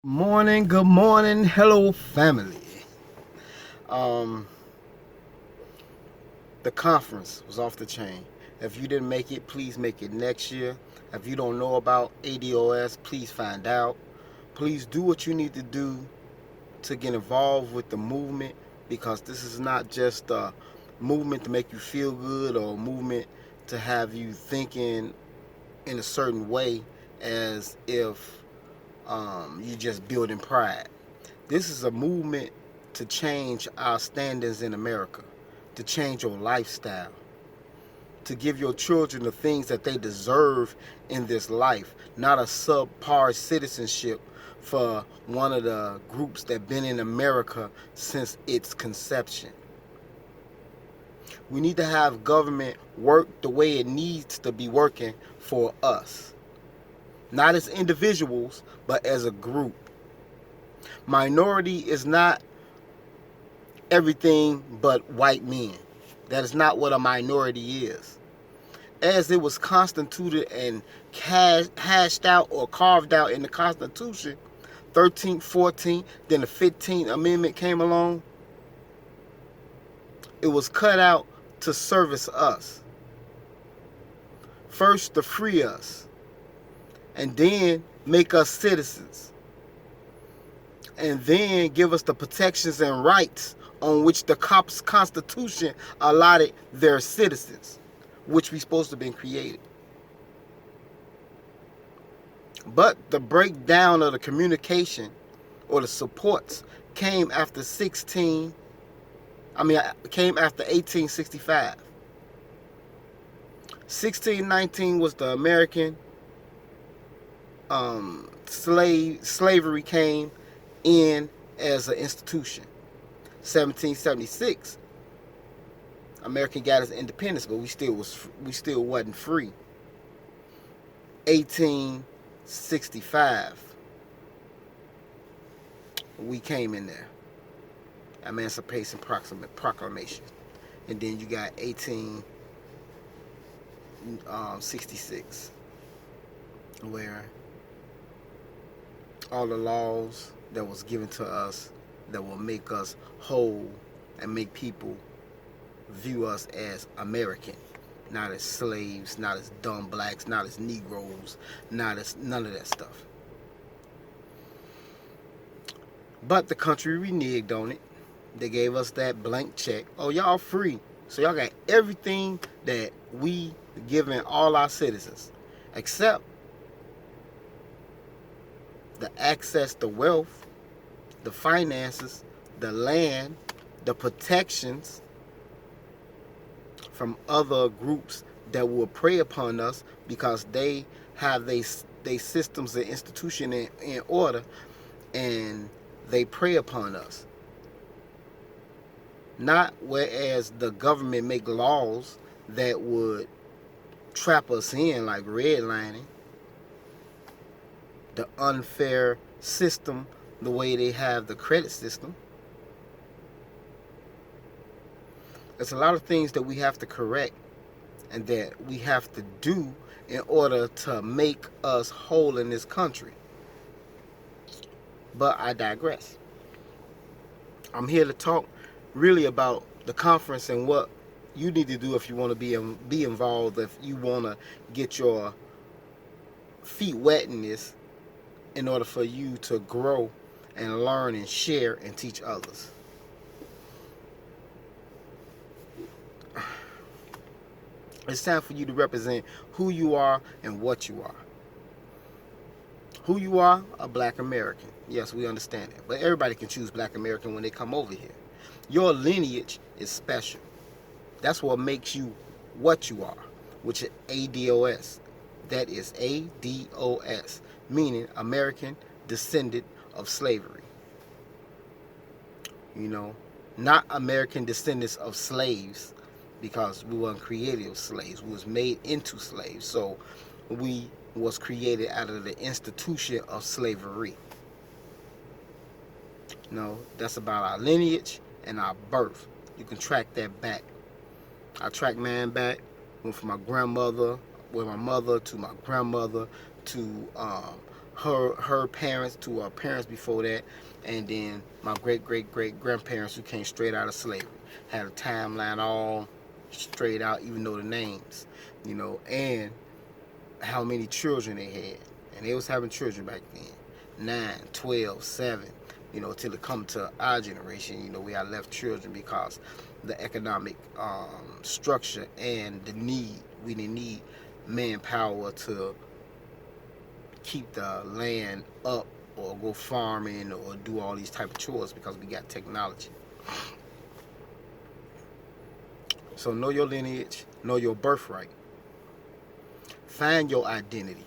Good morning, hello family. Um, the conference was off the chain. If you didn't make it, please make it next year. If you don't know about ADOS, please find out. Please do what you need to do to get involved with the movement, because this is not just a movement to make you feel good or a movement to have you thinking in a certain way as if you just building pride. This is a movement to change our standards in America, to change your lifestyle, to give your children the things that they deserve in this life, not a subpar citizenship for one of the groups that been in America since its conception. We need to have government work the way it needs to be working for us, not as individuals, but as a group. Minority is not everything but white men. That is not what a minority is. As it was constituted and hashed out or carved out in the Constitution, 13th, 14th, then the 15th Amendment came along, it was cut out to service us. First, to free us, and then make us citizens, and then give us the protections and rights on which the Constitution allotted their citizens, which we supposed to have been created. But the breakdown of the communication or the supports came after 1865. 1619 was the American slavery came in as an institution. 1776, America got its independence, but we still wasn't free. 1865, we came in there. Emancipation Proclamation. And then you got 1866, where all the laws that was given to us that will make us whole and make people view us as American, not as slaves, not as dumb blacks, not as Negroes, not as none of that stuff. But the country reneged on it. They gave us that blank check. Oh, y'all free. So y'all got everything that we giving all our citizens, except the access to wealth, the finances, the land, the protections from other groups that will prey upon us because they have they systems and institution in order, and they prey upon us. Not whereas the government make laws that would trap us in, like redlining, the unfair system, the way they have the credit system. There's a lot of things that we have to correct and that we have to do in order to make us whole in this country. But I digress. I'm here to talk really about the conference and what you need to do if you want to be involved, if you want to get your feet wet in this, in order for you to grow and learn and share and teach others. It's time for you to represent who you are and what you are. Who you are, a black American. Yes, we understand that. But everybody can choose black American when they come over here. Your lineage is special. That's what makes you what you are, which is ADOS. That is ADOS, meaning American Descendant of Slavery. You know, not American descendants of slaves, because we weren't created as slaves. We was made into slaves. So we was created out of the institution of slavery. No, that's about our lineage and our birth. You can track that back. I tracked mine back, went from my grandmother, with my mother, to my grandmother, to her parents to our parents before that, and then my great grandparents who came straight out of slavery. Had a timeline all straight out, even though the names, and how many children they had. And they was having children back then. 9, 12, 7, till it come to our generation, we had left children because the economic structure and the need. We didn't need manpower to keep the land up or go farming or do all these type of chores because we got technology. So know your lineage, know your birthright. Find your identity.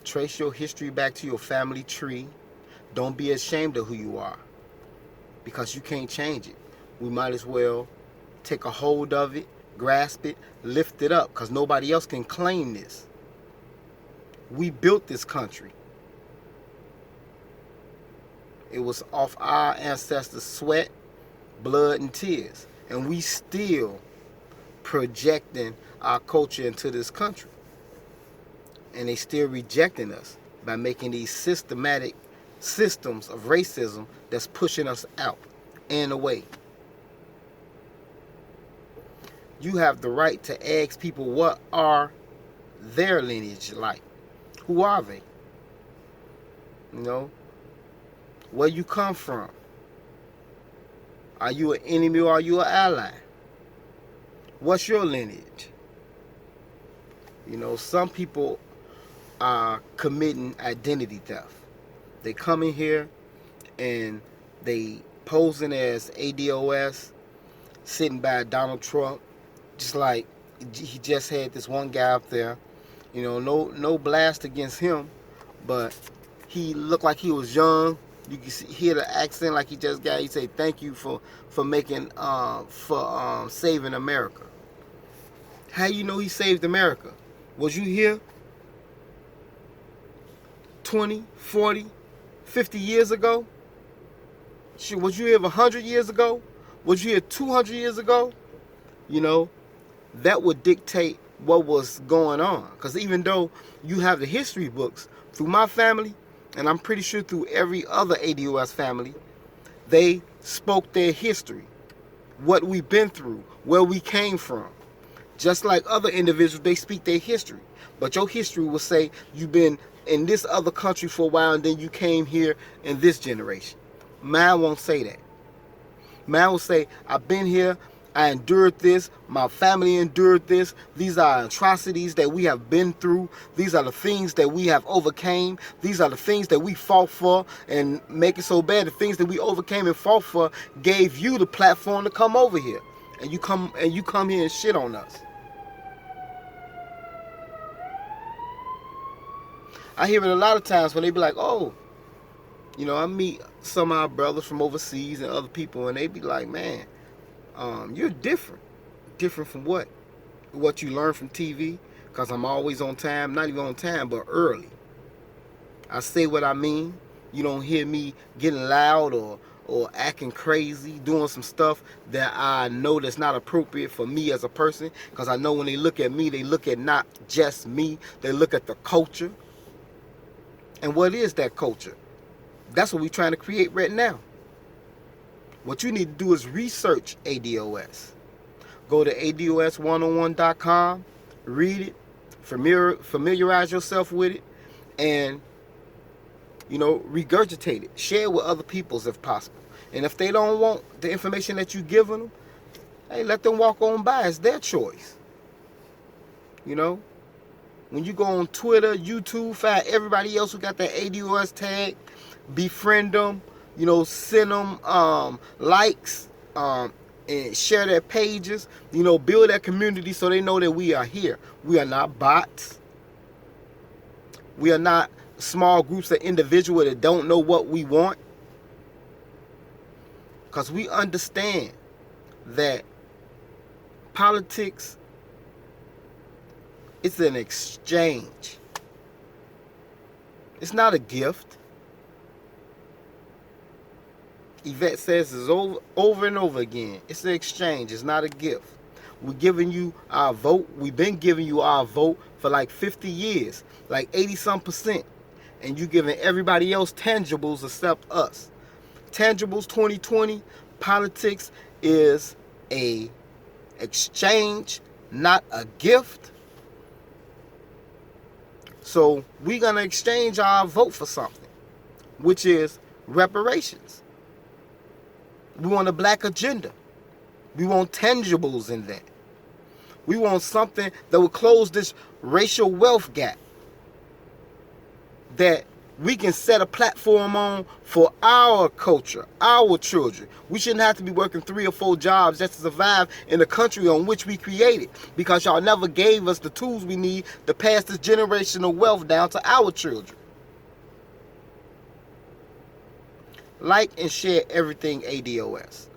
Trace your history back to your family tree. Don't be ashamed of who you are because you can't change it. We might as well take a hold of it, grasp it, lift it up because nobody else can claim this. We built this country. It was off our ancestors' sweat, blood, and tears. And we still projecting our culture into this country. And they still rejecting us by making these systematic systems of racism that's pushing us out and away. You have the right to ask people what are their lineage like. Who are they? Where you come from. Are you an enemy or are you an ally? What's your lineage? Some people are committing identity theft. They come in here and they posing as ADOS, sitting by Donald Trump, just like he just had this one guy up there. No blast against him, but he looked like he was young. You can hear the accent like he just got. He say, "Thank you for making saving America." How you know he saved America? Was you here 20, 40, 50 years ago? Shit, was you here 100 years ago? Was you here 200 years ago? That would dictate what was going on. Because even though you have the history books through my family, and I'm pretty sure through every other ADOS family, they spoke their history, what we've been through, where we came from. Just like other individuals, they speak their history. But your history will say you've been in this other country for a while and then you came here in this generation. Mine won't say that. Mine will say, I've been here, I endured this, my family endured this, these are atrocities that we have been through, these are the things that we have overcame, these are the things that we fought for, and make it so bad, the things that we overcame and fought for gave you the platform to come over here. And you come here and shit on us. I hear it a lot of times when they be like, oh, I meet some of our brothers from overseas and other people, and they be like, man, you're different. Different from what? What you learn from TV? Because I'm always on time. Not even on time, but early. I say what I mean. You don't hear me getting loud or acting crazy, doing some stuff that I know that's not appropriate for me as a person. Because I know when they look at me, they look at not just me. They look at the culture. And what is that culture? That's what we're trying to create right now. What you need to do is research ADOS. Go to ADOS101.com, read it, familiarize yourself with it, and regurgitate it. Share it with other peoples if possible. And if they don't want the information that you're giving them, hey, let them walk on by. It's their choice. When you go on Twitter, YouTube, find everybody else who got that ADOS tag, befriend them, send them likes, and share their pages, build that community so they know that we are here. We are not bots. We are not small groups of individuals that don't know what we want. Because we understand that politics, it's an exchange. It's not a gift. Yvette says it's over and over again. It's an exchange. It's not a gift. We're giving you our vote. We've been giving you our vote for like 50 years, like 80-some%. and you giving everybody else tangibles except us. Tangibles 2020, politics is a exchange, not a gift. So we're going to exchange our vote for something, which is reparations. We want a black agenda. We want tangibles in that. We want something that will close this racial wealth gap that we can set a platform on for our culture, our children. We shouldn't have to be working 3 or 4 jobs just to survive in the country on which we created, because y'all never gave us the tools we need to pass this generational wealth down to our children. Like and share everything ADOS.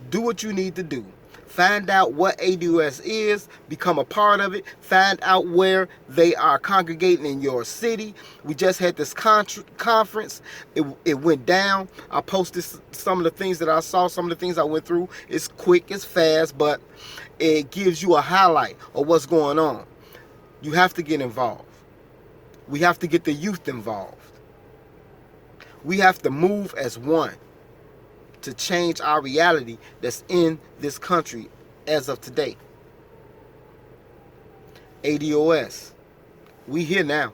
Do what you need to do. Find out what ADOS is, become a part of it, find out where they are congregating in your city. We just had this conference. It went down. I posted some of the things that I saw, some of the things I went through. It's quick, it's fast, but it gives you a highlight of what's going on. You have to get involved. We have to get the youth involved. We have to move as one to change our reality that's in this country as of today. ADOS, we here now.